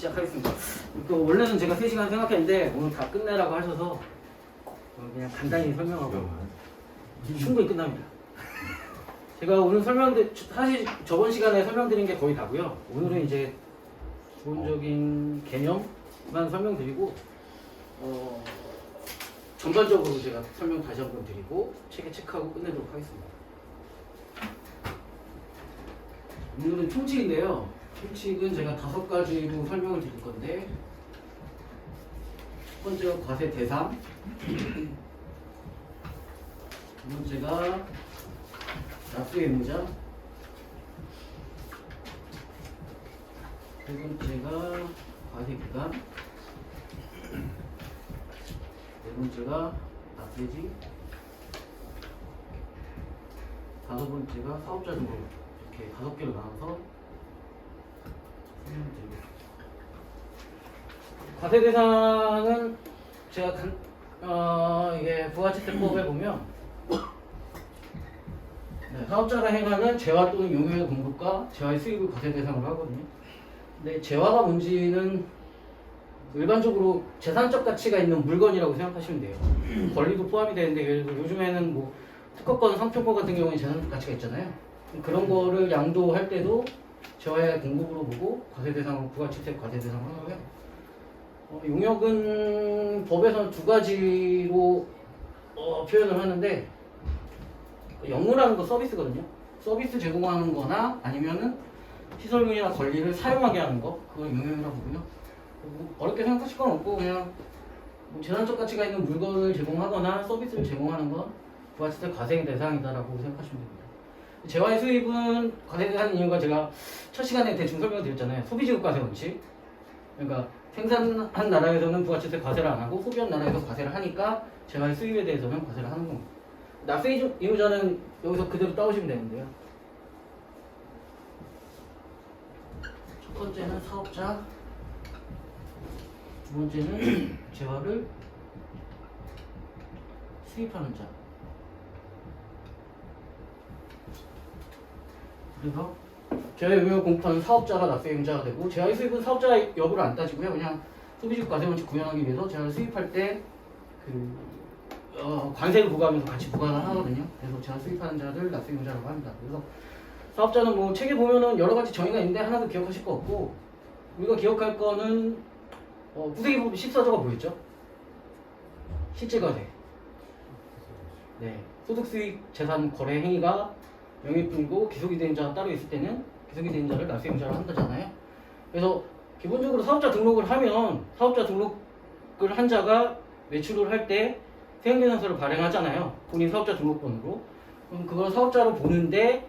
시작하겠습니다. 또 원래는 제가 3시간 생각했는데 오늘 다 끝내라고 하셔서 그냥 간단히 설명하고 충분히 끝납니다. 제가 오늘 사실 저번 시간에 설명드린 게 거의 다고요. 오늘은 이제 기본적인 개념만 설명드리고 전반적으로 제가 설명 다시 한번 드리고 책에 체크하고 끝내도록 하겠습니다. 오늘은 총칙인데요. 총칙은 제가 5가지로 설명을 드릴 건데, 첫 번째가 과세 대상, 두 번째가 납부 의무자, 세 번째가 과세 기간, 네 번째가 납세지, 다섯 번째가 사업자 등록. 이렇게 5개로 나눠서 설명드리겠습니다. 과세 대상은 제가 이게 부가치세법에 보면 사업자가 행하는 재화 또는 용역의 공급과 재화의 수입을 과세 대상으로 하거든요. 근데 재화가 뭔지는 일반적으로 재산적 가치가 있는 물건이라고 생각하시면 돼요. 권리도 포함이 되는데, 예를 들어 요즘에는 뭐 특허권, 상표권 같은 경우에 재산적 가치가 있잖아요. 그런 거를 양도할 때도 재화의 공급으로 보고 과세 대상으로 부가치세 과세 대상으로 하고요. 용역은 법에서는 2가지로 표현을 하는데, 영무라는 거 서비스거든요. 서비스 제공하는 거나 아니면은 시설물이나 권리를 사용하게 하는 거, 그걸 용역이라고 보고요. 어렵게 생각하실 건 없고, 그냥 뭐 재산적 가치가 있는 물건을 제공하거나 서비스를 제공하는 건 부가치세 과세 대상이다라고 생각하시면 됩니다. 재화의 수입은 과세하는 이유가 제가 첫 시간에 대충 설명을 드렸잖아요. 소비지급 과세 원칙. 그러니까 생산한 나라에서는 부가치세 과세를 안 하고 소비한 나라에서 과세를 하니까 재화의 수입에 대해서는 과세를 하는 겁니다. 납세 의무자는 여기서 그대로 따오시면 되는데요. 첫 번째는 사업자, 두 번째는 재화를 수입하는 자. 그래서 재화 용역 공급하는 사업자가 납세 의무자가 되고, 재화의 수입은 사업자 여부를 안 따지고요. 그냥 소비지급 과세 원칙 구현하기 위해서 재화를 수입할 때 관세를 부과하면서 같이 부과를 하거든요. 그래서 재화 수입하는 자를 납세 의무자라고 합니다. 그래서 사업자는 뭐 책에 보면은 여러 가지 정의가 있는데 하나도 기억하실 거 없고, 우리가 기억할 거는 구세기법 14조가 뭐였죠? 실질과세. 네, 소득 수익 재산 거래 행위가 명의뿐이고 기속이 된 자가 따로 있을 때는 기속이 된 자를 납세 의무자로 한다잖아요. 그래서 기본적으로 사업자 등록을 하면 사업자 등록을 한 자가 매출을 할 때 세액계산서를 발행하잖아요. 본인 사업자 등록번호로. 그럼 그걸 사업자로 보는데,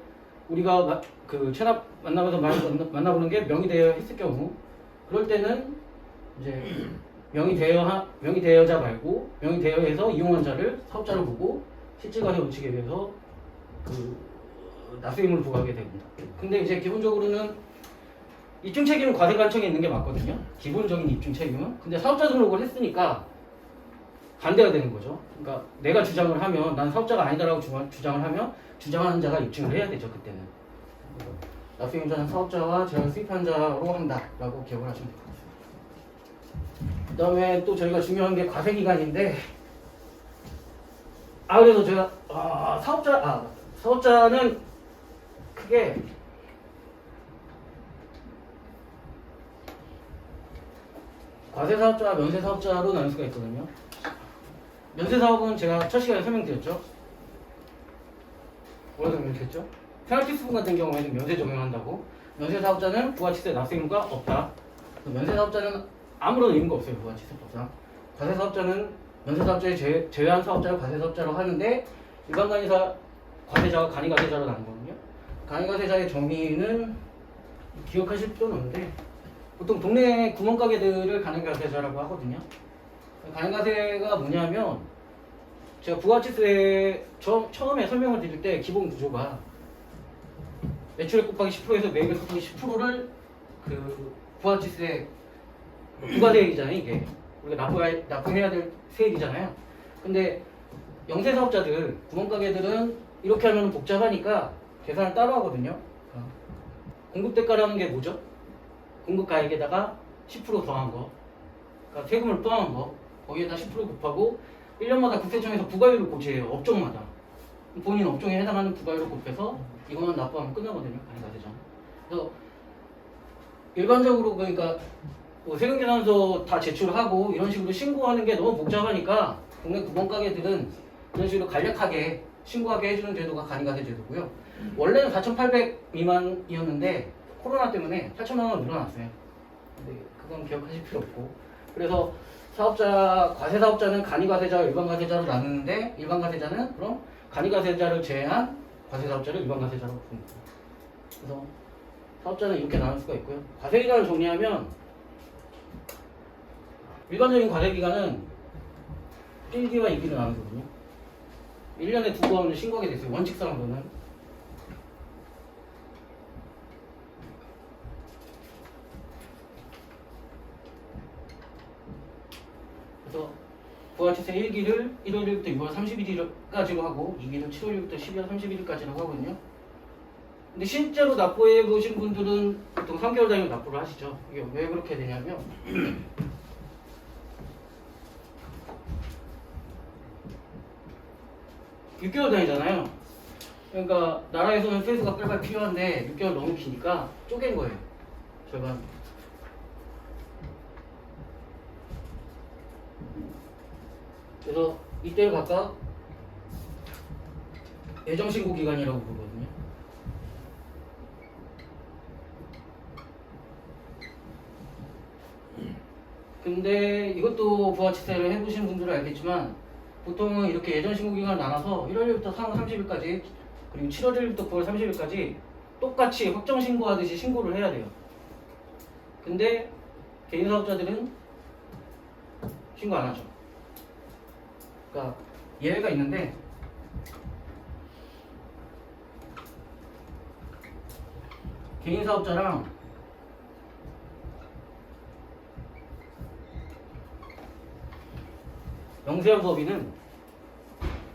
우리가 체납 만나면서 만나보는 게 명의대여 했을 경우, 그럴 때는 이제 명의대여자 말고 명의대여해서 이용한 자를 사업자로 보고 실질과세 원칙에 의해서 납세 의무를 부과하게 됩니다. 근데 이제 기본적으로는 입증 책임은 과세관청에 있는 게 맞거든요. 기본적인 입증 책임은. 근데 사업자 등록을 했으니까 반대가 되는 거죠. 그러니까 내가 주장을 하면, 난 사업자가 아니다라고 주장을 하면 주장하는 자가 입증을 해야 되죠. 그때는. 납세 의무자는 사업자와 재화를 수입한 자로 한다라고 기억을 하시면 될 것 같습니다. 그 다음에 또 저희가 중요한 게 과세기간인데, 그래서 제가 사업자는 크게 과세사업자와 면세사업자로 나눌 수가 있거든요. 면세사업은 제가 첫 시간에 설명드렸죠. 뭐라고 설명드렸죠? 페널티수분 같은 경우에는 면세 적용한다고. 면세사업자는 부가치세 납세 의무가 없다. 면세사업자는 아무런 의무가 없어요. 부가치세법상. 과세사업자는 면세사업자에 제외한 사업자를 과세사업자로 하는데, 일반 과세자가 간이과세자로 나누거든요. 간이과세자의 정의는 기억하실 필요는 없는데, 보통 동네 구멍가게들을 간이과세자라고 하거든요. 간이과세가 뭐냐면, 제가 부가치세 처음에 설명을 드릴 때 기본 구조가 매출액 곱하기 10%에서 매입액 곱하기 10%를 부가치세 부가세액이잖아요. 이게 우리가 납부해야 될 세액이잖아요. 근데 영세사업자들, 구멍가게들은 이렇게 하면 복잡하니까 계산을 따로 하거든요. 공급대가라는 게 뭐죠? 공급가액에다가 10% 더한 거, 그러니까 세금을 포함한 거, 거기에다 10% 곱하고 1년마다 국세청에서 부과율을 고지해요. 업종마다. 본인 업종에 해당하는 부과율을 곱해서 이것만 납부하면 끝나거든요. 간이가세전. 그래서 일반적으로 그러니까 뭐 세금계산서 다 제출하고 이런 식으로 신고하는 게 너무 복잡하니까 국내 구멍가게들은 이런 식으로 간략하게 신고하게 해주는 제도가 간이가세 제도고요. 원래는 4,800 미만이었는데 코로나 때문에 8,000만 원 늘어났어요. 근데 그건 기억하실 필요 없고. 그래서 과세사업자는 간이가세자와 일반가세자로 나누는데 일반가세자는 그럼 간이가세자를 제외한 과세사업자를 일반가세자로 부릅니다. 그래서 사업자는 이렇게 나눌 수가 있고요. 과세기간을 정리하면 일반적인 과세기간은 1기와 2기로 나누거든요. 1년에 2번 신고하게 됐어요. 원칙상으로는. 그래서 부가치세 1기를 1월 1일부터 6월 31일까지로 하고 2기를 7월 1일부터 12월 31일까지로 하거든요. 근데 실제로 납부해 보신 분들은 보통 3개월 단위로 납부를 하시죠. 이게 왜 그렇게 되냐면 6개월 단위잖아요. 그러니까 나라에서는 세수가 빨리빨리 필요한데 6개월 너무 기니까 쪼갠 거예요. 절반. 그래서 이때를 각각 예정신고 기간이라고 부르거든요. 근데 이것도 부가치세를 해보신 분들은 알겠지만 보통은 이렇게 예정신고 기간을 나눠서 1월 1일부터 3월 30일까지 그리고 7월 1일부터 9월 30일까지 똑같이 확정신고하듯이 신고를 해야 돼요. 근데 개인사업자들은 신고 안 하죠. 그러니까 예외가 있는데 개인사업자랑 영세업법인은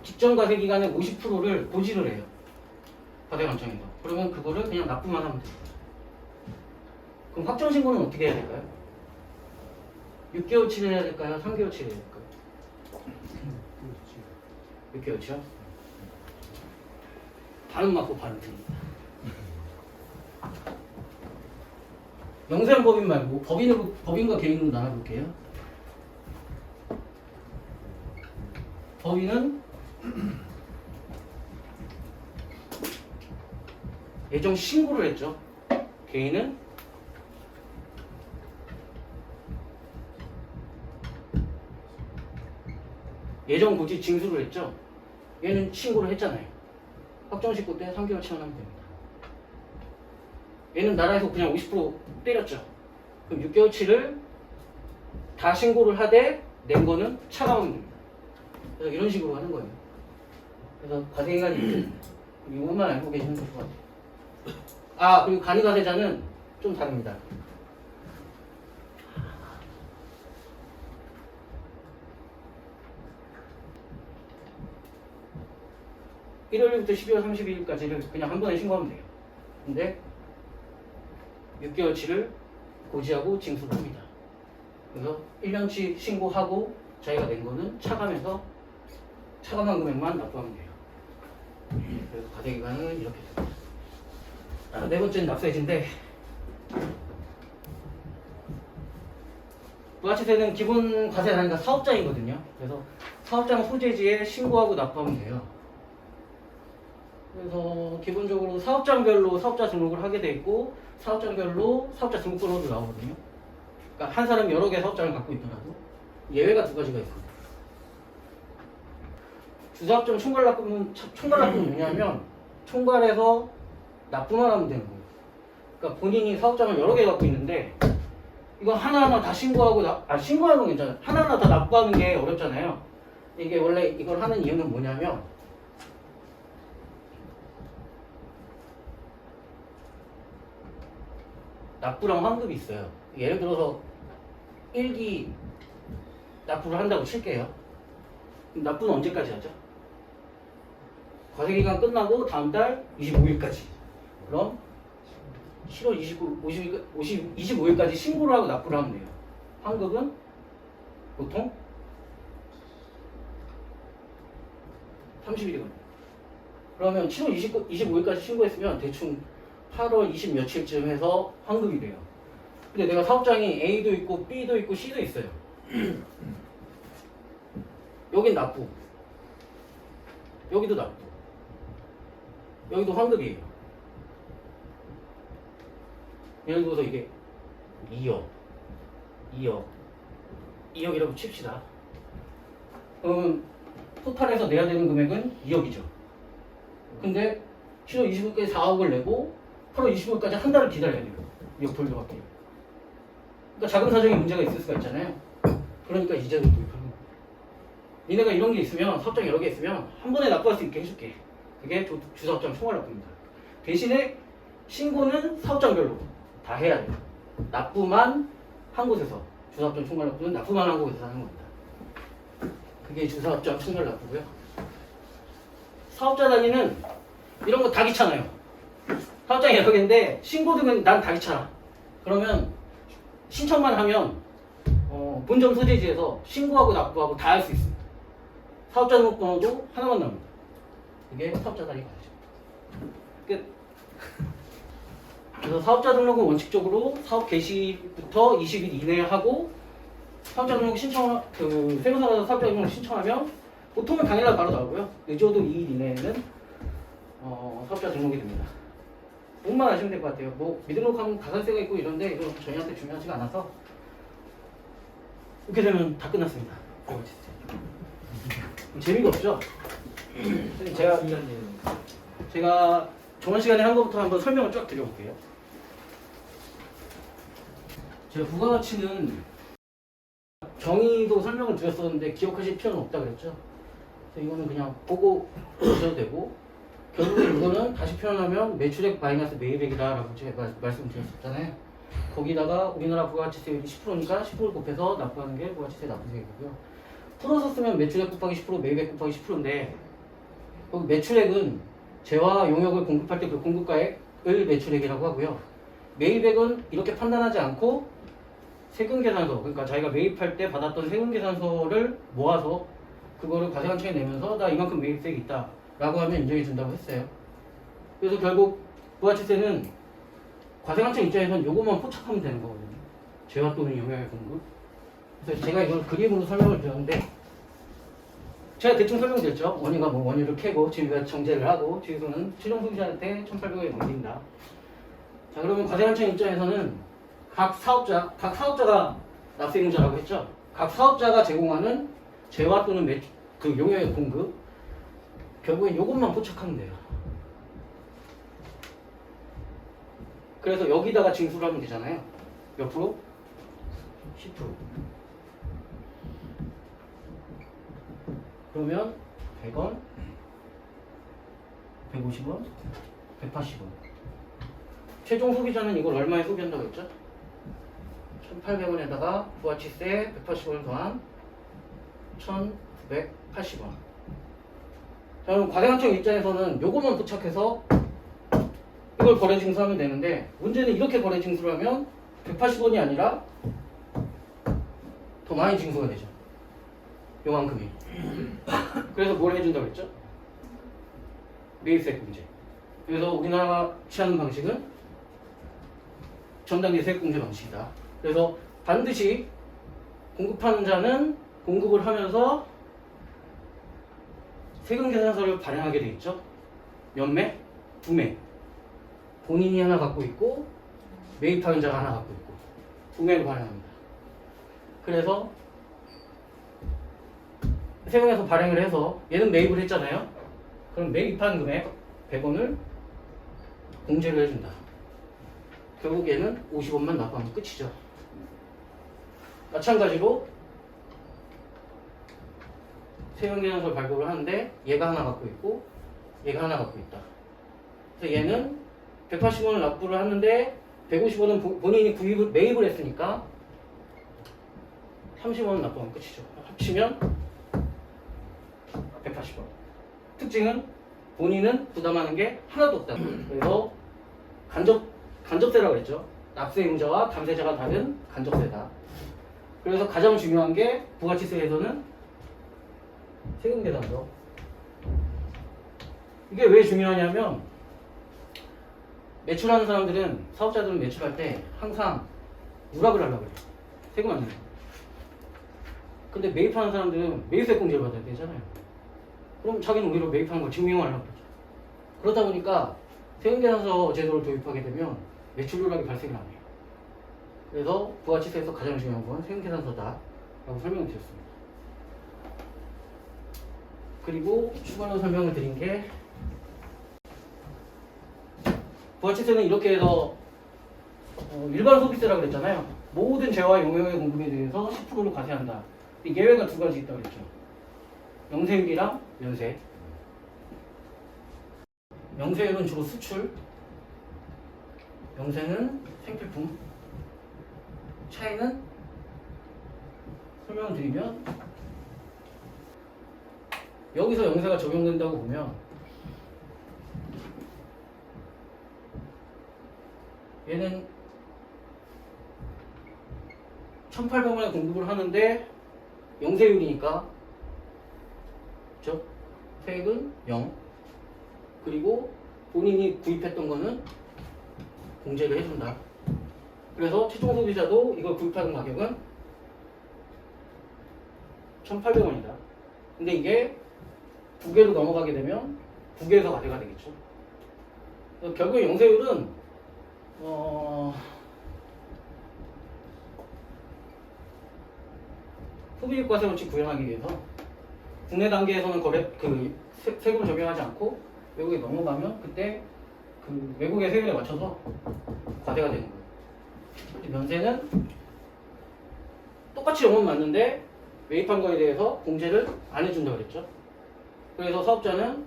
직전 과세 기간의 50%를 고지를 해요. 과세관청에서. 그러면 그거를 그냥 납부만 하면 돼요. 그럼 확정신고는 어떻게 해야 될까요? 6개월치를 해야 될까요? 3개월치를 해야 될까요? 6개월치요? 반은 맞고 반은 틀립니다. 영세업법인 말고 법인과 개인으로 나눠볼게요. 법인은 예정 신고를 했죠. 개인은 예정 고지 징수를 했죠. 얘는 신고를 했잖아요. 확정신고 때 3개월치만 하면 됩니다. 얘는 나라에서 그냥 50% 때렸죠. 그럼 6개월치를 다 신고를 하되 낸 거는 차감하면 됩니다. 그래서 이런 식으로 하는 거예요. 그래서 과세기간이 이것만 알고 계시면 될 것 같아요. 아, 그리고 간이가세자는 좀 다릅니다. (1월 1일부터 12월 31일까지를) 그냥 한 번에 신고하면 돼요. 근데 6개월치를 고지하고 징수를 합니다. 그래서 1년치 신고하고 자기가 낸 거는 차감해서 차감한 금액만 납부하면 돼요. 그래서 과세기간은 이렇게 됩니다. 네 번째는 납세지인데 부가치세는 기본 과세 단위가 사업장이거든요. 그래서 사업장 소재지에 신고하고 납부하면 돼요. 그래서 기본적으로 사업장별로 사업자 등록을 하게 돼 있고 사업장별로 사업자 등록번호도 나오거든요. 그러니까 한 사람이 여러 개의 사업장을 갖고 있더라도 예외가 두 가지가 있습니다. 주사업장 총괄납부는 뭐냐면 총괄해서 납부만 하면 되는 거예요. 그러니까 본인이 사업장을 여러 개 갖고 있는데 이거 하나하나 다 신고하고 신고하는 건 괜찮아요. 하나하나 다 납부하는 게 어렵잖아요. 이게 원래 이걸 하는 이유는 뭐냐면 납부랑 환급이 있어요. 예를 들어서 1기 납부를 한다고 칠게요. 그럼 납부는 언제까지 하죠? 과세기간 끝나고 다음 달 25일까지. 그럼 7월 25일까지 신고를 하고 납부를 하면 돼요. 환급은 보통 30일이거든요. 그러면 7월 25일까지 신고했으면 대충 8월 20 며칠쯤 해서 환급이 돼요. 근데 내가 사업장이 A도 있고 B도 있고 C도 있어요. 여긴 납부, 여기도 납부, 여기도 환급이에요. 예를 들어서 이게 2억이라고 칩시다. 그러면 토탈에서 내야 되는 금액은 2억이죠. 근데 7월 25일까지 4억을 내고 8월 25일까지 한 달을 기다려야 돼요. 2억 돌려받기. 그러니까 자금 사정에 문제가 있을 수가 있잖아요. 그러니까 이자를 도입하는 거예요. 니네가 이런 게 있으면, 사업장 여러 개 있으면 한 번에 납부할 수 있게 해줄게. 그게 주사업장 총괄 납부입니다. 대신에 신고는 사업장별로 다 해야 돼요. 납부만 한 곳에서, 주사업장 총괄 납부는 납부만 한 곳에서 하는 겁니다. 그게 주사업장 총괄 납부고요. 사업자 단위는 이런 거 다 귀찮아요. 사업장이 여러 개인데 신고 등은 난 다 귀찮아. 그러면 신청만 하면 본점 소재지에서 신고하고 납부하고 다 할 수 있습니다. 사업자 등록번호도 하나만 나옵니다. 이게 사업자 단위 과제죠. 끝. 그래서 사업자 등록은 원칙적으로 사업 개시부터 20일 이내에 하고, 사업자 등록 세무사라서 사업자 등록 신청하면 보통은 당일날 바로 나오고요. 늦어도 2일 이내에는 사업자 등록이 됩니다. 몸만 아시면 될 것 같아요. 뭐 미등록하면 가산세가 있고 이런데 이거 저희한테 중요하지가 않아서 이렇게 되면 다 끝났습니다. 재미가 없죠? 제가 저번 시간에 한 것부터 한번 설명을 쫙 드려볼게요. 제가 부가가치는 정의도 설명을 드렸었는데 기억하실 필요는 없다 그랬죠? 그래서 이거는 그냥 보고 보셔도 되고, 결국에 이거는 다시 표현하면 매출액 마이너스 매입액이다라고 제가 말씀드렸었잖아요. 거기다가 우리나라 부가가치세율이 10%니까 10%를 곱해서 납부하는 게 부가가치세 납부세율이고요. 풀어서 쓰면 매출액 곱하기 10%, 매입액 곱하기 10%인데 거기 매출액은 재화 용역을 공급할 때 그 공급가액을 매출액이라고 하고요. 매입액은 이렇게 판단하지 않고 세금계산서, 그러니까 자기가 매입할 때 받았던 세금계산서를 모아서 그거를 과세관청에 내면서 나 이만큼 매입세액이 있다 라고 하면 인정해 준다고 했어요. 그래서 결국 부가치세는 과세관청 입장에서는 요것만 포착하면 되는 거거든요. 재화 또는 용역의 공급. 그래서 제가 이걸 그림으로 설명을 드렸는데, 제가 대충 설명드렸죠. 원유가 뭐 원유를 캐고 주유가 정제를 하고 주유소는 최종 소비자한테 1,800원에 넘긴다. 자, 그러면 과세관청 입장에서는 각 사업자가 납세용자라고 했죠. 각 사업자가 제공하는 재화 또는 그 용역의 공급, 결국엔 요것만 포착하면 돼요. 그래서 여기다가 징수를 하면 되잖아요. 몇 프로? 10%. 그러면 100원, 150원, 180원. 최종 소비자는 이걸 얼마에 소비한다고 했죠? 1,800원에다가 부가치세 180원을 더한 1,980원. 자, 그럼 과세관청 입장에서는 요것만 포착해서 이걸 거래 징수하면 되는데, 문제는 이렇게 거래 징수를 하면 180원이 아니라 더 많이 징수가 되죠. 요만큼이. 그래서 뭘 해준다고 했죠? 매입세액 공제. 그래서 우리나라가 취하는 방식은 전단계 세액 공제 방식이다. 그래서 반드시 공급하는 자는 공급을 하면서 세금 계산서를 발행하게 돼 있죠. 몇 매? 2매. 본인이 하나 갖고 있고 매입하는 자가 하나 갖고 있고 2매를 발행합니다. 그래서 세금에서 발행을 해서 얘는 매입을 했잖아요. 그럼 매입한 금액 100원을 공제를 해준다. 결국 얘는 50원만 납부하면 끝이죠. 마찬가지로 세금계산서를 발급을 하는데 얘가 하나 갖고 있고 얘가 하나 갖고 있다. 그래서 얘는 180원을 납부를 하는데 150원은 본인이 매입을 했으니까 30원은 납부하면 끝이죠. 합치면 180원. 특징은 본인은 부담하는 게 하나도 없다. 그래서 간접 간접세라고 했죠. 납세 의무자와 감세자가 다른 간접세다. 그래서 가장 중요한 게 부가치세에서는 세금 계산서. 이게 왜 중요하냐면 매출하는 사람들은 사업자들은 매출할 때 항상 누락을 하려고 그래요. 세금 안 내요. 근데 매입하는 사람들은 매입세 공제를 받아야 되잖아요. 그럼 자기는 오히려 매입하는 걸 증명하려고 그러죠. 그러다 보니까 세금계산서 제도를 도입하게 되면 매출 누락이 발생을 안 해요. 그래서 부가치세에서 가장 중요한 건 세금계산서다 라고 설명을 드렸습니다. 그리고 추가로 설명을 드린 게 부가치세는 이렇게 해서 일반 소비세라고 그랬잖아요. 모든 재화 용역의 공급에 대해서 10%를 과세한다. 예외가 두 가지 있다고 그랬죠. 영세율이랑 면세. 영세율은 주로 수출, 영세는 생필품. 차이는 설명을 드리면 여기서 영세가 적용된다고 보면 얘는 1,800원에 공급을 하는데 영세율이니까 그렇죠? 세액은 0. 그리고 본인이 구입했던 거는 공제를 해준다. 그래서 최종 소비자도 이걸 구입하는 가격은 1,800원이다. 근데 이게 국외로 넘어가게 되면 국외에서 과세가 되겠죠. 결국 영세율은 소비익과세 원칙 구현하기 위해서 국내 단계에서는 세금을 적용하지 않고 외국에 넘어가면 그때 그 외국의 세율에 맞춰서 과세가 되는 거예요. 면세는 똑같이 영업은 맞는데 매입한 거에 대해서 공제를 안 해준다고 그랬죠. 그래서 사업자는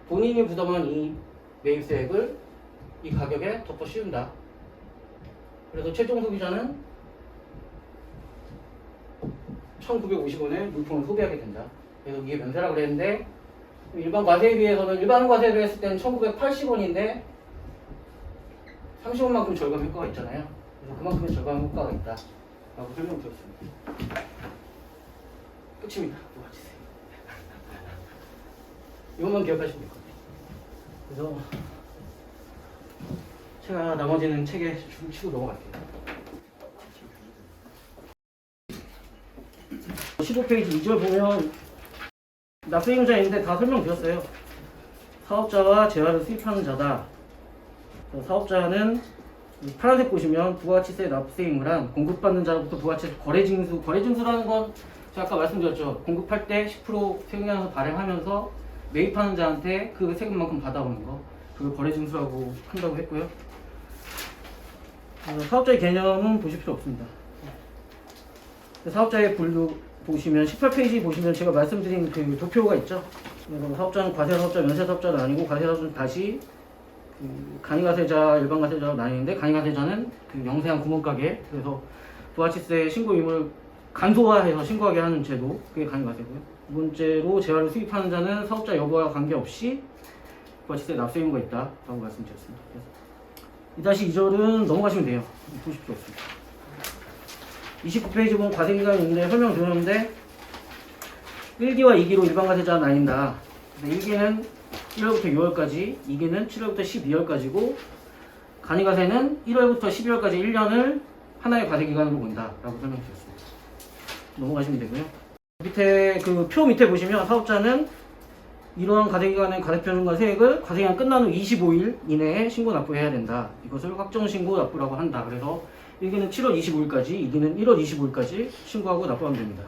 본인이 부담한 이 매입세액을 이 가격에 덮어 씌운다. 그래서 최종 소비자는 1,950원에 물품을 소비하게 된다. 그래서 이게 면세라고 그랬는데 일반 과세에 비해서는 일반 과세를 했을 때는 1,980원인데 30원만큼 절감 효과가 있잖아요. 그래서 그만큼의 절감 효과가 있다 라고 설명드렸습니다. 끝입니다. 부가치세. 이것만 기억하시면 될 것 같아요. 그래서 제가 나머지는 책에 줄 치고 넘어갈게요. 15페이지 2절 보면 납세의무자인데 다 설명드렸어요. 사업자와 재화를 수입하는 자다. 사업자는 파란색 보시면 부가치세 납세의무란 공급받는 자로부터 부가치세 거래징수. 거래징수라는 건 제가 아까 말씀드렸죠. 공급할 때 10% 세금계산서 발행하면서 매입하는 자한테 그 세금만큼 받아오는 거. 그걸 거래징수라고 한다고 했고요. 사업자의 개념은 보실 필요 없습니다. 사업자의 분류 보시면 18페이지 보시면 제가 말씀드린 그 도표가 있죠. 사업자는 과세사업자, 면세사업자는 아니고 과세사업자는 다시 간이가세자, 일반가세자로 나뉘는데 간이가세자는 그 영세한 구멍가게, 그래서 부가치세 신고 의무를 간소화해서 신고하게 하는 제도, 그게 간이가세고요. 두 번째로 재화를 수입하는 자는 사업자 여부와 관계없이 부가치세 납세 의무가 있다라고 말씀드렸습니다. 2-2절은 넘어가시면 돼요. 보실 필요 없습니다. 29페이지 보면 과세기간이 있는데 설명드렸는데 1기와 2기로 일반과세자가 나뉜다. 1기는 1월부터 6월까지, 2기는 7월부터 12월까지고 간이과세는 1월부터 12월까지 1년을 하나의 과세기간으로 본다 라고 설명드렸습니다. 넘어가시면 되고요. 밑에 그 표 밑에 보시면 사업자는 이러한 과세기간의 과세표준과 세액을 과세기간 끝난 후 25일 이내에 신고 납부해야 된다. 이것을 확정신고 납부라고 한다. 그래서 1기는 7월 25일까지, 2기는 1월 25일까지 신고하고 납부하면 됩니다.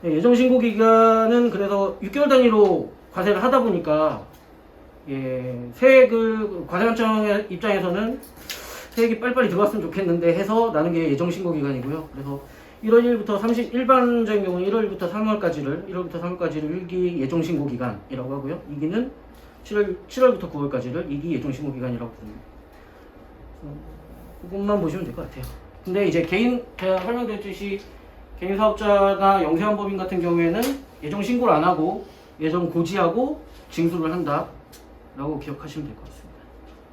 네, 예정신고 기간은 그래서 6개월 단위로 과세를 하다 보니까 세액을 과세관청의 입장에서는 세액이 빨리빨리 들어왔으면 좋겠는데 해서 나는 게 예정신고 기간이고요. 그래서 1월 1일부터 30, 일반적인 경우는 1월부터 3월까지를 1기 예정신고 기간이라고 하고요. 2기는 7월부터 9월까지를 2기 예정신고 기간이라고 부릅니다. 그것만 보시면 될 것 같아요. 근데 이제 제가 설명드렸듯이 개인 사업자나 영세한 법인 같은 경우에는 예정 신고를 안 하고 예정 고지하고 징수를 한다 라고 기억하시면 될 것 같습니다.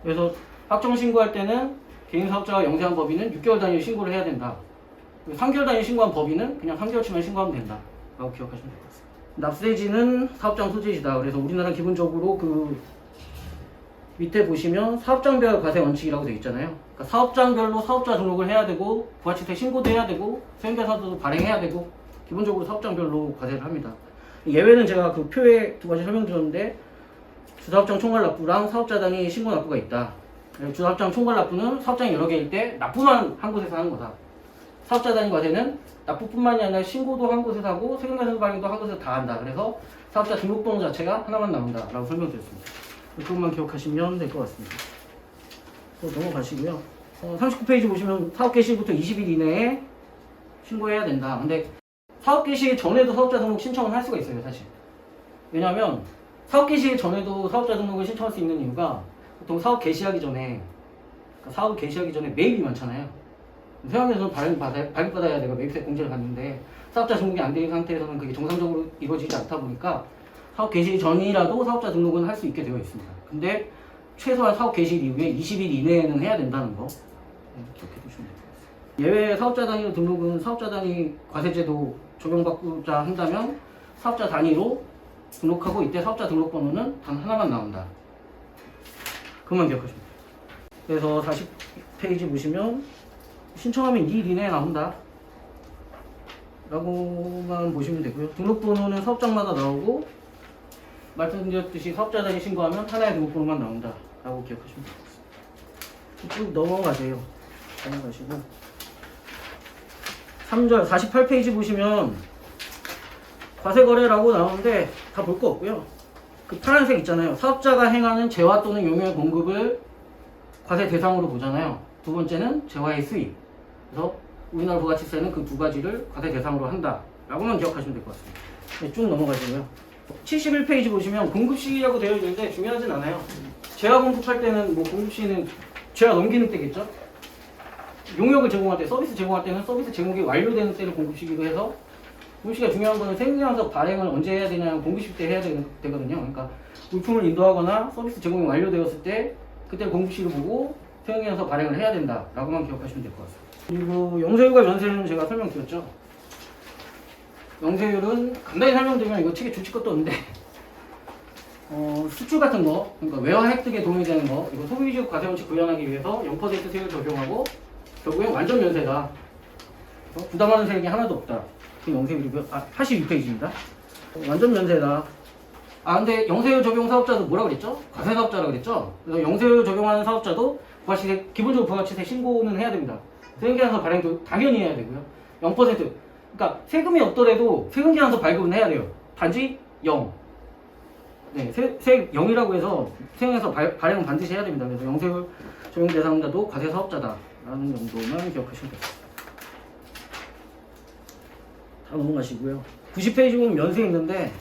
그래서 확정 신고할 때는 개인 사업자가 영세한 법인은 6개월 단위로 신고를 해야 된다. 3개월 단위 신고한 법인은 그냥 3개월치만 신고하면 된다. 라고 기억하시면 될 것 같습니다. 납세지는 사업장 소재지다. 그래서 우리나라는 기본적으로 그 밑에 보시면 사업장별 과세 원칙이라고 되어 있잖아요. 그러니까 사업장별로 사업자 등록을 해야 되고 부가치세 신고도 해야 되고 세금계산서도 발행해야 되고 기본적으로 사업장별로 과세를 합니다. 예외는 제가 그 표에 두 가지 설명드렸는데 주사업장 총괄납부랑 사업자 단위 신고 납부가 있다. 주사업장 총괄납부는 사업장이 여러 개일 때 납부만 한 곳에서 하는 거다. 사업자 단위 과세는 납부뿐만이 아니라 신고도 한 곳에서 하고 세금계산 발행도 한 곳에서 다 한다. 그래서 사업자 등록번호 자체가 하나만 나온다 라고 설명드렸습니다. 그것만 기억하시면 될 것 같습니다. 또 넘어가시고요. 39페이지 보시면 사업 개시부터 20일 이내에 신고해야 된다. 근데 사업 개시 전에도 사업자 등록 신청을 할 수가 있어요, 사실. 왜냐하면 사업 개시 전에도 사업자 등록을 신청할 수 있는 이유가 보통 사업 개시하기 전에 그러니까 사업 개시하기 전에 매입이 많잖아요. 세관에서는 발급받아야 내가 매입세 공제를 받는데 사업자 등록이 안 된 상태에서는 그게 정상적으로 이루어지지 않다 보니까 사업 개시 전이라도 사업자 등록은 할 수 있게 되어 있습니다. 근데 최소한 사업 개시 이후에 20일 이내에는 해야 된다는 거 기억해 두시면 될 것 같습니다. 예외 사업자 단위로 등록은 사업자 단위 과세제도 적용받고자 한다면 사업자 단위로 등록하고 이때 사업자 등록번호는 단 하나만 나온다. 그것만 기억하시면 돼요. 그래서 40페이지 보시면 신청하면 2일 이내에 나온다 라고만 보시면 되고요. 등록번호는 사업장마다 나오고 말씀드렸듯이 사업자 단위 신고하면 하나의 등록번호만 나온다 라고 기억하시면 되겠습니다. 쭉 넘어가세요. 넘어가시고 3절 48페이지 보시면 과세거래라고 나오는데 다 볼 거 없고요. 그 파란색 있잖아요. 사업자가 행하는 재화 또는 용역 공급을 과세 대상으로 보잖아요. 두 번째는 재화의 수입. 그래서 우리나라 부가치세는 그 두 가지를 과세 대상으로 한다 라고만 기억하시면 될 것 같습니다. 네, 쭉 넘어가시고요. 71페이지 보시면 공급시기라고 되어 있는데 중요하진 않아요. 재화 공급할 때는 뭐 공급시기는 재화 넘기는 때겠죠. 용역을 제공할 때, 서비스 제공할 때는 서비스 제공이 완료되는 때를 공급시기로 해서 공급시기가 중요한 거는 세금계산서 발행을 언제 해야 되냐면 공급시 때 해야 되거든요. 그러니까 물품을 인도하거나 서비스 제공이 완료되었을 때 그때 공급시를 보고 세금계산서 발행을 해야 된다 라고만 기억하시면 될 것 같습니다. 그리고 영세율과 면세율은 제가 설명드렸죠. 영세율은 간단히 설명드리면 이거 책에 주칠 것도 없는데 수출 같은 거, 그러니까 외화 획득에 도움이 되는 거, 이거 소비지역 과세원칙 구현하기 위해서 0% 세율 적용하고 결국엔 완전 면세다. 부담하는 세액이 하나도 없다. 그게 영세율이고요. 82페이지입니다. 완전 면세다. 근데 영세율 적용 사업자도 뭐라 그랬죠? 과세 사업자라 그랬죠? 그래서 영세율 적용하는 사업자도 부가치세, 기본적으로 부가치세 신고는 해야 됩니다. 세금계산서 발행도 당연히 해야 되고요. 0%. 그러니까 세금이 없더라도 세금계산서 발급은 해야 돼요. 단지 0. 네, 세액 0이라고 해서 세금계산서 발행은 반드시 해야 됩니다. 그래서 영세율 적용 대상자도 과세 사업자다라는 정도만 기억하시면 됩니다. 다 넘어가시고요. 90페이지 보면 면세 있는데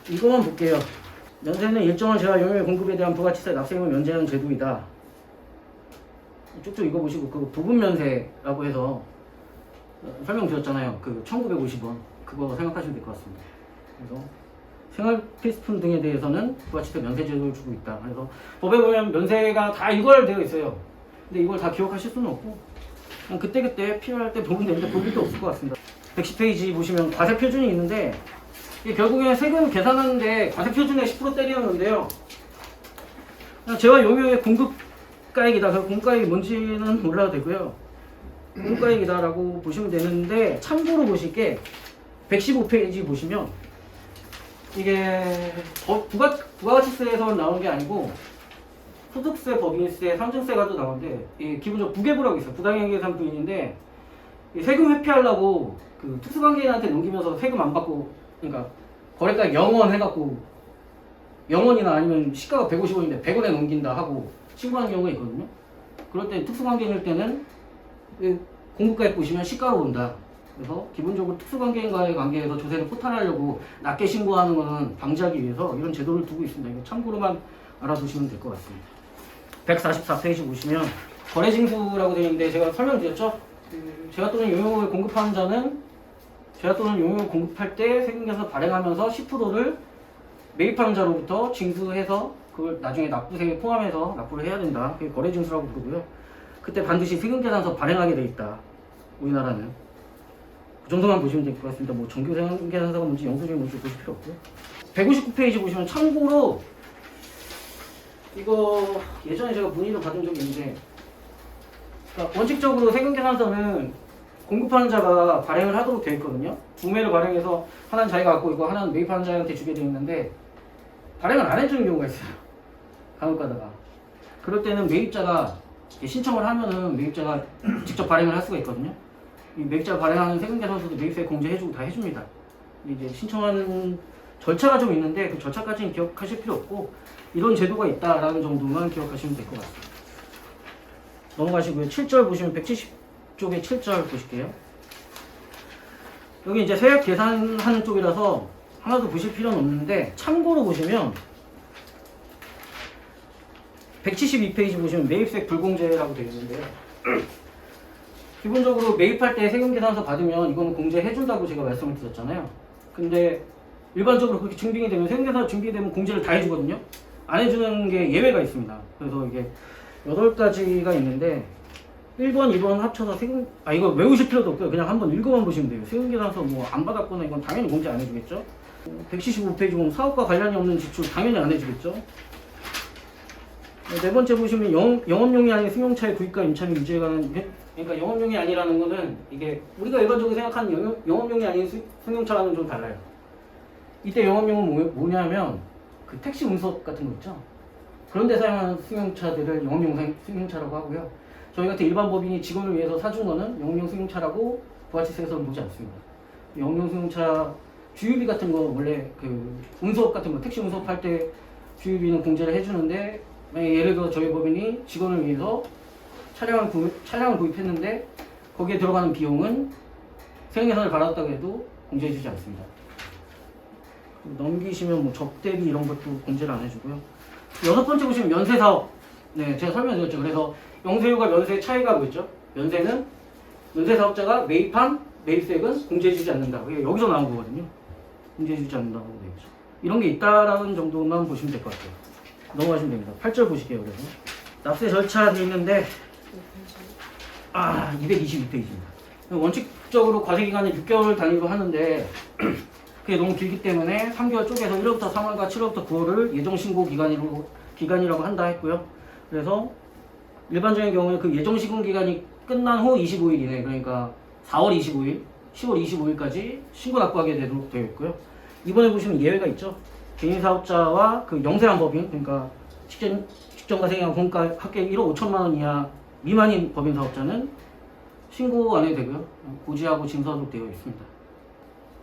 이거만 볼게요. 면세는 일정한 재화 용역 공급에 대한 부가치세 납세금을 면제하는 제도이다. 쭉쭉 읽어보시고 그 부분 면세라고 해서 설명드렸잖아요. 그 1950원 그거 생각하시면 될 것 같습니다. 그래서 생활 필수품 등에 대해서는 부가치세 면세 제도를 주고 있다. 그래서 법에 보면 면세가 다 일괄되어 있어요. 근데 이걸 다 기억하실 수는 없고 그냥 그때그때 필요할 때 보면 되는데 볼 일도 없을 것 같습니다. 110페이지 보시면 과세 표준이 있는데 이게 결국에 세금 계산하는데 과세 표준에 10% 때리는데요. 재화 용역의 공급가액이다. 그 공급가액이 뭔지는 몰라도 되고요. 공급가액이다라고 보시면 되는데 참고로 보실 게 115페이지 보시면 이게 부가가치세에서 나오는 게 아니고 소득세, 법인세, 상증세가도 나오는데 이게 기본적으로 부계부라고 있어요. 부당행위계산 부인인데 세금 회피하려고 그 특수관계인한테 넘기면서 세금 안 받고 그러니까 거래가 0원 해갖고 0원이나 아니면 시가가 150원인데 100원에 넘긴다 하고 신고하는 경우가 있거든요. 그럴 때 특수관계인일 때는 공급가액 보시면 시가로 온다. 그래서 기본적으로 특수관계인과의 관계에서 조세를 포탈하려고 낮게 신고하는 것은 방지하기 위해서 이런 제도를 두고 있습니다. 이거 참고로만 알아두시면 될 것 같습니다. 144페이지 보시면 거래징수라고 되어 있는데 제가 설명드렸죠? 재화 또는 용역을 공급하는 자는 재화 또는 용역을 공급할 때 세금계산서 발행하면서 10%를 매입하는 자로부터 징수해서 그걸 나중에 납부세에 포함해서 납부를 해야 된다. 그게 거래징수라고 부르고요. 그때 반드시 세금계산서 발행하게 돼 있다. 우리나라는. 그 정도만 보시면 될 것 같습니다. 뭐 정규 세금계산서가 뭔지 영수증이 뭔지 보실 필요 없고요. 159페이지 보시면 참고로 이거 예전에 제가 문의를 받은 적이 있는데, 그러니까 원칙적으로 세금계산서는 공급하는 자가 발행을 하도록 되어 있거든요. 두 매를 발행해서 하나는 자기가 갖고 있고 하나는 매입하는 자한테 주게 되어 있는데 발행을 안 해주는 경우가 있어요. 간혹 가다가. 그럴 때는 매입자가 신청을 하면은 매입자가 직접 발행을 할 수가 있거든요. 이 매입자가 발행하는 세금계산서도 매입세 공제해주고 다 해줍니다. 이제 신청하는 절차가 좀 있는데 그 절차까지는 기억하실 필요 없고 이런 제도가 있다라는 정도만 기억하시면 될 것 같습니다. 넘어가시고요. 7절 보시면 170쪽에 7절 보실게요. 여기 이제 세액 계산하는 쪽이라서 하나도 보실 필요는 없는데 참고로 보시면 172페이지 보시면 매입세액 불공제라고 되어 있는데요. 기본적으로 매입할 때 세금계산서 받으면 이거는 공제해준다고 제가 말씀을 드렸잖아요. 근데 일반적으로 그렇게 증빙이 되면 세금계산서 증빙되면 공제를 다 해주거든요. 안 해주는 게 예외가 있습니다. 그래서 이게 8가지가 있는데 1번, 2번 합쳐서 이거 외우실 필요도 없고요. 그냥 한번 읽어만 보시면 돼요. 세금계산서 뭐 안 받았거나 이건 당연히 공제 안 해주겠죠. 175페이지 보면 사업과 관련이 없는 지출 당연히 안 해주겠죠. 네 번째 보시면 영업용이 아닌 승용차의 구입과 임차료 유지에 관한, 그러니까 영업용이 아니라는 거는 이게 우리가 일반적으로 생각하는 영업용이 아닌 승용차와는 좀 달라요. 이때 영업용은 뭐냐면 그 택시 운석 같은 거 있죠. 그런 데 사용하는 승용차들을 영업용 승용차라고 하고요. 저희 같은 일반 법인이 직원을 위해서 사준 거는 영업용 승용차라고 부가치세에서는 보지 않습니다. 영업용 승용차 주유비 같은 거 원래 그 운석 같은 거 택시 운석할 때 주유비는 공제를 해주는데, 예를 들어 저희 법인이 직원을 위해서 차량을 구입했는데 거기에 들어가는 비용은 세금계산을 받았다고 해도 공제해주지 않습니다. 넘기시면 뭐 적대비 이런 것도 공제를 안 해주고요. 6번째 보시면 면세사업. 네, 제가 설명드렸죠. 그래서 영세유가 면세 차이가 뭐였죠? 면세사업자가 매입한 매입세액은 공제해주지 않는다. 여기서 나온 거거든요. 공제해주지 않는다고 되어 있죠. 이런 게 있다라는 정도만 보시면 될 것 같아요. 넘어가시면 됩니다. 8절 보실게요. 그래서 납세 절차 되어 있는데 222페이지입니다. 원칙적으로 과세기간을 6개월 단위로 하는데 그게 너무 길기 때문에 3개월 쪼개서 1월부터 3월과 7월부터 9월을 예정신고 기간이라고 한다 했고요. 그래서 일반적인 경우에 그 예정신고 기간이 끝난 후 25일 이내, 그러니까 4월 25일, 10월 25일까지 신고 납부하게 되도록 되어 있고요. 이번에 보시면 예외가 있죠. 개인사업자와 그 영세한 법인, 그러니까 직전가세기간 공과 합계 1억 5천만 원 이하 미만인 법인사업자는 신고 안 해도 되고요. 고지하고 징수하도록 되어 있습니다.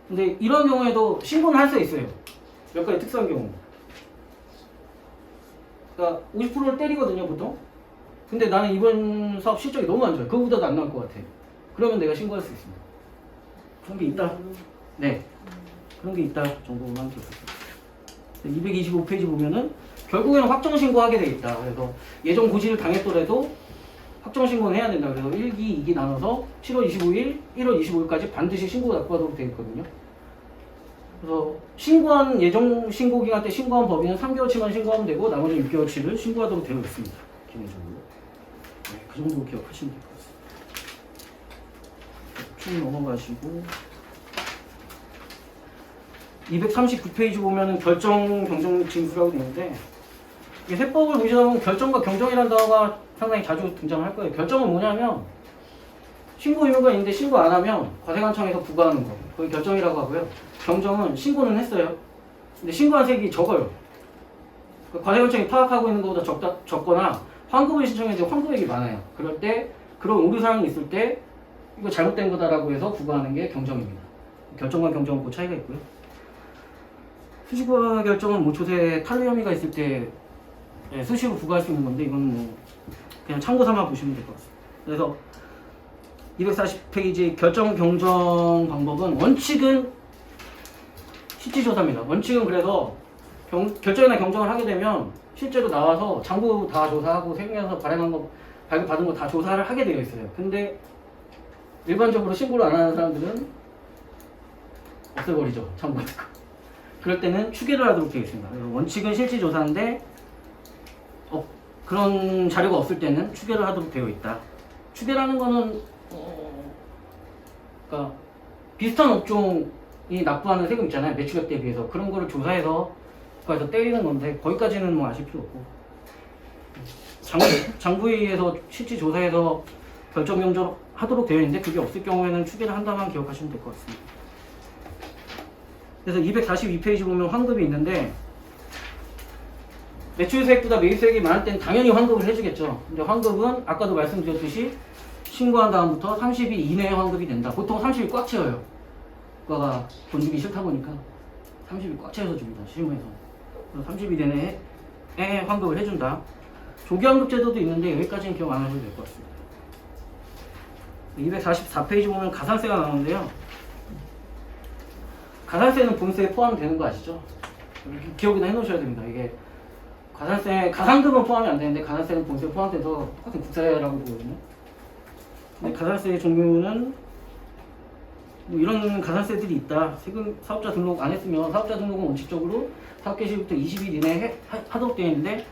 근데 이런 경우에도 신고는 할 수 있어요. 몇 가지 특수한 경우. 그러니까 50%를 때리거든요, 보통. 근데 나는 이번 사업 실적이 너무 안 좋아요. 그거보다도 안 나올 것 같아. 그러면 내가 신고할 수 있습니다. 그런 게 있다. 네. 그런 게 있다 정도만 기억하세요. 225페이지 보면은 결국에는 확정신고하게 돼 있다. 그래서 예정 고지를 당했더라도 확정신고는 해야 된다. 그래서 1기, 2기 나눠서 7월 25일, 1월 25일까지 반드시 신고 납부하도록 되어 있거든요. 그래서 신고한 예정 신고 기간 때 신고한 법인은 3개월치만 신고하면 되고 나머지 6개월치를 신고하도록 되어 있습니다. 기본적으로. 네, 그 정도 기억하시면 될 것 같습니다. 쭉 넘어가시고 239페이지 보면은 결정, 경정, 징수라고 되어 있는데 이 세법을 보시다 보면 결정과 경정이라는 단어가 상당히 자주 등장을 할 거예요. 결정은 뭐냐면 신고 의무가 있는데 신고 안 하면 과세관청에서 부과하는 거. 그게 결정이라고 하고요. 경정은 신고는 했어요. 근데 신고한 세액이 적어요. 과세관청이 파악하고 있는 것보다 적거나 환급을 신청해서 환급액이 많아요. 그럴 때 그런 오류사항이 있을 때 이거 잘못된 거다라고 해서 부과하는 게 경정입니다. 결정과 경정은 그 차이가 있고요. 수시부과 결정은 뭐 조세 탈루 혐의가 있을 때 수시로 부과할 수 있는 건데 이건 뭐 그냥 참고 삼아 보시면 될 것 같습니다. 그래서 240페이지 결정 경정 방법은 원칙은 실질조사입니다. 원칙은 그래서 결정이나 경정을 하게 되면 실제로 나와서 장부 다 조사하고 세금에서 발급받은 거 다 조사를 하게 되어 있어요. 근데 일반적으로 신고를 안 하는 사람들은 없애버리죠. 장부 같은 거. 그럴 때는 추계를 하도록 되어 있습니다. 원칙은 실질조사인데 그런 자료가 없을 때는 추계를 하도록 되어 있다. 추계라는 거는 그러니까 비슷한 업종이 납부하는 세금 있잖아요. 매출액 대비해서 그런 거를 조사해서 국가에서 때리는 건데 거기까지는 뭐 아실 필요 없고 장부회의에서 실질 조사해서 결정 명절하도록 되어 있는데 그게 없을 경우에는 추계를 한다만 기억하시면 될 것 같습니다. 그래서 242페이지 보면 환급이 있는데 매출세액보다 매입세액이 많을 때는 당연히 환급을 해주겠죠. 근데 환급은 아까도 말씀드렸듯이 신고한 다음부터 30일 이내에 환급이 된다. 보통 30일 꽉 채워요. 국가가 돈 주기 싫다 보니까 30일 꽉 채워서 줍니다. 실무에서. 30일 이내에 환급을 해준다. 조기환급 제도도 있는데 여기까지는 기억 안 하셔도 될 것 같습니다. 244페이지 보면 가산세가 나오는데요. 가산세는 본세에 포함되는 거 아시죠? 기억이나 해놓으셔야 됩니다. 이게 가산금은 포함이 안 되는데 가산세는 본세에 포함돼서 똑같은 국세라고 보거든요. 근데 가산세의 종류는 뭐 이런 가산세들이 있다. 세금 사업자 등록 안 했으면 사업자 등록은 원칙적으로 사업 개시부터 20일 이내에 하도록 되어 있는데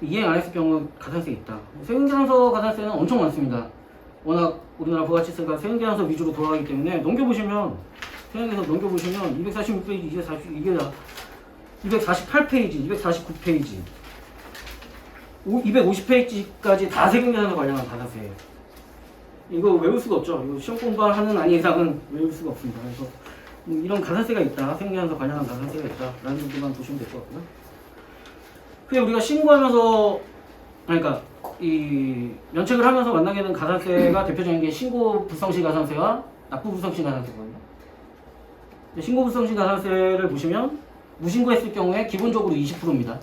이행 안 했을 경우 가산세 있다. 세금계산서 가산세는 엄청 많습니다. 워낙 우리나라 부가치세가 세금계산서 위주로 돌아가기 때문에 세금계산서 넘겨보시면 246페이지, 248페이지, 249페이지, 250페이지까지 다 세금계산서 관련한 가산세예요. 이거 외울 수가 없죠. 이거 시험 공부하는 아니 이상은 외울 수가 없습니다. 그래서 이런 가산세가 있다. 세금계산서 관련한 가산세가 있다. 라는 정도만 보시면 될 것 같고요. 그게 우리가 신고하면서, 그러니까 이 면책을 하면서 만나게 된 가산세가 대표적인 게 신고 불성시 가산세와 납부 불성시 가산세거든요. 신고 불성시 가산세를 보시면 무신고했을 경우에 기본적으로 20%입니다.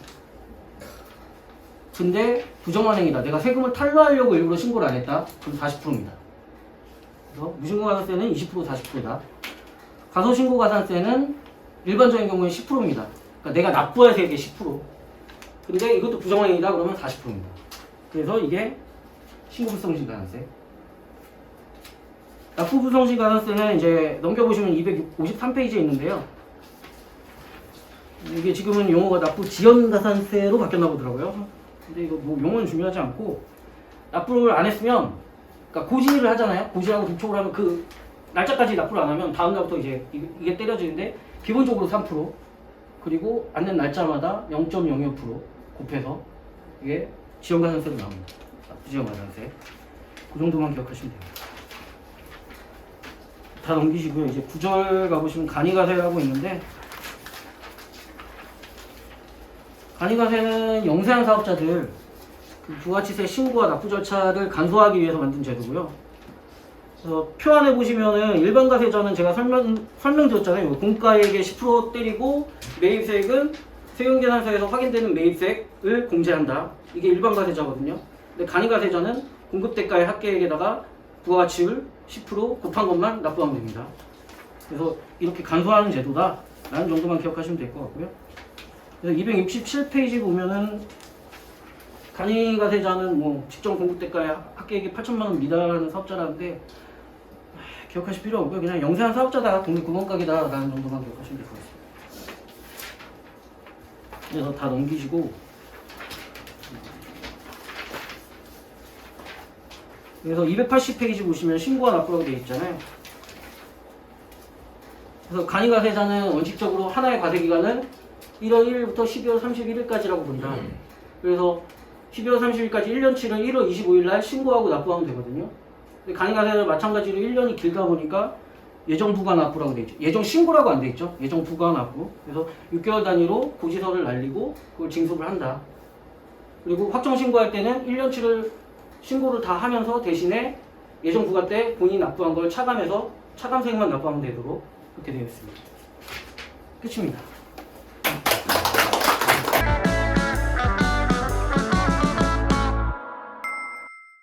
근데 부정환행이다. 내가 세금을 탈루하려고 일부러 신고를 안 했다. 그럼 40%입니다. 그래서 무신고 가산세는 20% 40%다. 가소신고 가산세는 일반적인 경우에 10%입니다. 그러니까 내가 납부할 세액의 10%. 근데 이것도 부정환행이다 그러면 40%입니다. 그래서 이게 신고 불성시 가산세. 납부 불성시 가산세는 이제 넘겨보시면 253페이지에 있는데요. 이게 지금은 용어가 납부 지연 가산세로 바뀌었나 보더라고요. 근데 이거 뭐 용어는 중요하지 않고 납부를 안 했으면, 그러니까 고지를 하잖아요. 고지하고 독촉을 하면 그 날짜까지 납부를 안 하면 다음 날부터 이제 이게 때려지는데 기본적으로 3% 그리고 안 낸 날짜마다 0.02% 곱해서 이게 지연 가산세로 나옵니다. 납부 지연 가산세. 그 정도만 기억하시면 됩니다. 다 넘기시고요. 이제 9절 가보시면 간이가세라고 있는데 간이가세는 영세한 사업자들 부가치세 신고와 납부 절차를 간소화하기 위해서 만든 제도고요. 그래서 표 안에 보시면은 일반가세자는 제가 설명드렸잖아요. 공가액의 10% 때리고 매입세액은 세금계산서에서 확인되는 매입세액을 공제한다. 이게 일반가세자거든요. 근데 간이가세자는 공급대가의 합계액에다가 부가가치율 10% 곱한 것만 납부하면 됩니다. 그래서 이렇게 간소화하는 제도다 라는 정도만 기억하시면 될 것 같고요. 그래서 267페이지 보면은 간이가세자는 뭐 직전 공급대가의 합계액이 8천만원 미달하는 사업자라는데 기억하실 필요 없고요. 그냥 영세한 사업자다, 독립구멍가게다 라는 정도만 기억하시면 될 것 같습니다. 그래서 다 넘기시고 그래서 280페이지 보시면 신고와 납부라고 되어 있잖아요. 그래서 간이가세자는 원칙적으로 하나의 과세기간은 1월 1일부터 12월 31일까지라고 본다. 그래서 12월 30일까지 1년치를 1월 25일 날 신고하고 납부하면 되거든요. 근데 간이가세는 마찬가지로 1년이 길다 보니까 예정 부과 납부라고 되어 있죠. 예정 신고라고 안 되어 있죠. 예정 부과 납부. 그래서 6개월 단위로 고지서를 날리고 그걸 징수를 한다. 그리고 확정 신고할 때는 1년치를 신고를 다 하면서 대신에 예정 부과 때 본인이 납부한 걸 차감해서 차감세액만 납부하면 되도록 그렇게 되어 있습니다. 끝입니다.